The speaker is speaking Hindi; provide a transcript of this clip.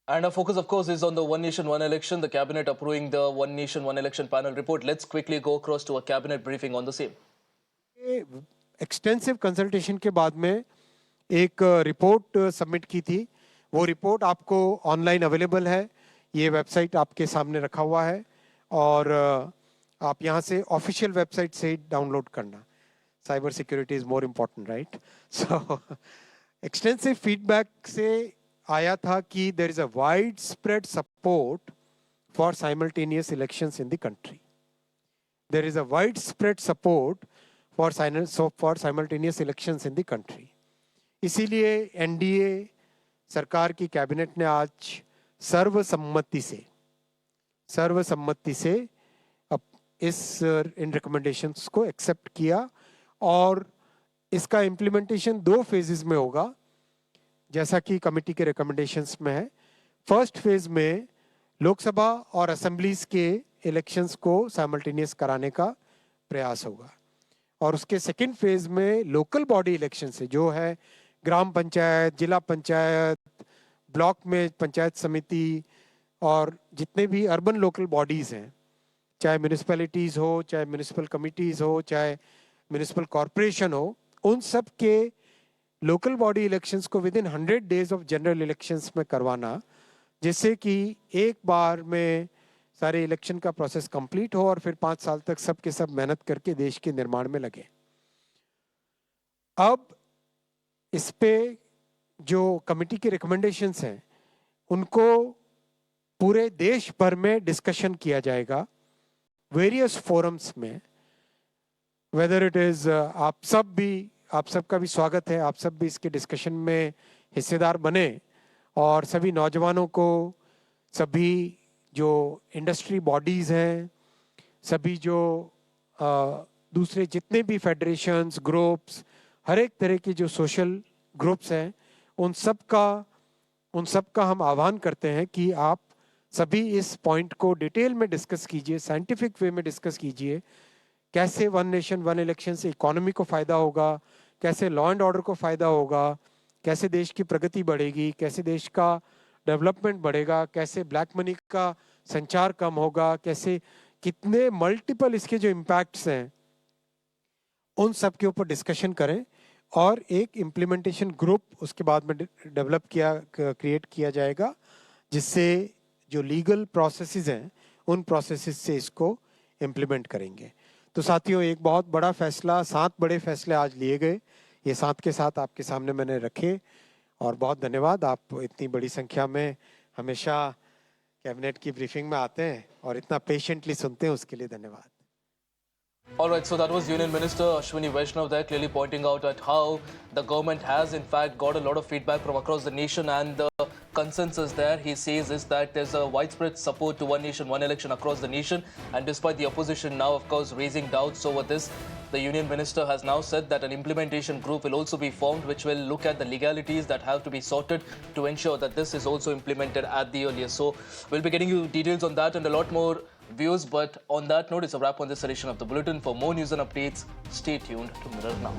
And our focus, of course, is on the One Nation, One Election, the cabinet approving the One Nation, One Election panel report. Let's quickly go across to a cabinet briefing on the same. Extensive consultation के बाद में एक रिपोर्ट सबमिट की थी। वो रिपोर्ट आपको ऑनलाइन अवेलेबल है, ये वेबसाइट आपके सामने रखा हुआ है और आप यहाँ से ऑफिशियल वेबसाइट से डाउनलोड करना। Cyber security is more important, right? So extensive feedback से आया था कि there is a wide spread support for simultaneous elections in the country. There is a wide spread support for simultaneous elections in the country. इसीलिए एनडीए सरकार की कैबिनेट ने आज सर्वसम्मति से इन रिकमेंडेशंस को एक्सेप्ट किया और इसका इम्प्लीमेंटेशन 2 फेजेस में होगा, जैसा कि कमेटी के रिकमेंडेशंस में है। फर्स्ट फेज में लोकसभा और असेंबलीज के इलेक्शंस को साइमल्टेनियस कराने का प्रयास होगा और उसके सेकेंड फेज में लोकल बॉडी इलेक्शन से जो है ग्राम पंचायत, जिला पंचायत, ब्लॉक में पंचायत समिति और जितने भी अर्बन लोकल बॉडीज़ हैं, चाहे म्यूनिसिपैलिटीज़ हो, चाहे म्यूनिसिपल कमिटीज़ हो, चाहे म्यूनिसिपल कॉरपोरेशन हो, उन सब के लोकल बॉडी इलेक्शंस को with in 100 days of general elections में करवाना, जिससे कि एक बार में सारे इलेक्शन का प्रोसेस कंप्लीट हो और फिर 5 साल तक सब के सब मेहनत करके देश के निर्माण में लगे। अब इस पे जो कमेटी की रिकमेंडेशंस हैं उनको पूरे देश भर में डिस्कशन किया जाएगा वेरियस फोरम्स में। वेदर इट इज आप सबका भी स्वागत है, आप सब भी इसके डिस्कशन में हिस्सेदार बने और सभी नौजवानों को, सभी जो इंडस्ट्री बॉडीज़ हैं, सभी जो दूसरे जितने भी फेडरेशंस, ग्रुप्स, हर एक तरह के जो सोशल ग्रुप्स हैं, उन सब का हम आह्वान करते हैं कि आप सभी इस पॉइंट को डिटेल में डिस्कस कीजिए, साइंटिफिक वे में डिस्कस कीजिए। कैसे वन नेशन वन इलेक्शन से इकोनॉमी को फ़ायदा होगा, कैसे लॉ एंड ऑर्डर को फ़ायदा होगा, कैसे देश की प्रगति बढ़ेगी, कैसे देश का डेवलपमेंट बढ़ेगा, कैसे ब्लैक मनी का संचार कम होगा, कैसे कितने मल्टीपल इसके जो इम्पैक्ट्स हैं उन सब के ऊपर डिस्कशन करें और एक इम्प्लीमेंटेशन ग्रुप उसके बाद में क्रिएट किया जाएगा, जिससे जो लीगल प्रोसेसेस हैं उन प्रोसेसेस से इसको इम्प्लीमेंट करेंगे। तो साथियों, एक बहुत बड़ा फैसला, 7 बड़े फैसले आज लिए गए, ये 7 के साथ आपके सामने मैंने रखे और बहुत धन्यवाद। आप इतनी बड़ी संख्या में हमेशा कैबिनेट की ब्रीफिंग में आते हैं और इतना पेशेंटली सुनते हैं, उसके लिए धन्यवाद। All right, so that was Union Minister Ashwini Vaishnav there, clearly pointing out at how the government has in fact got a lot of feedback from across the nation, and the consensus there, he says, is that there's a widespread support to One Nation, One Election across the nation, and despite the opposition now, of course, raising doubts over this, the Union Minister has now said that an implementation group will also be formed, which will look at the legalities that have to be sorted to ensure that this is also implemented at the earliest. So we'll be getting you details on that and a lot more views, but on that note, it's a wrap on this edition of the Bulletin. For more news and updates, stay tuned to Mirror Now.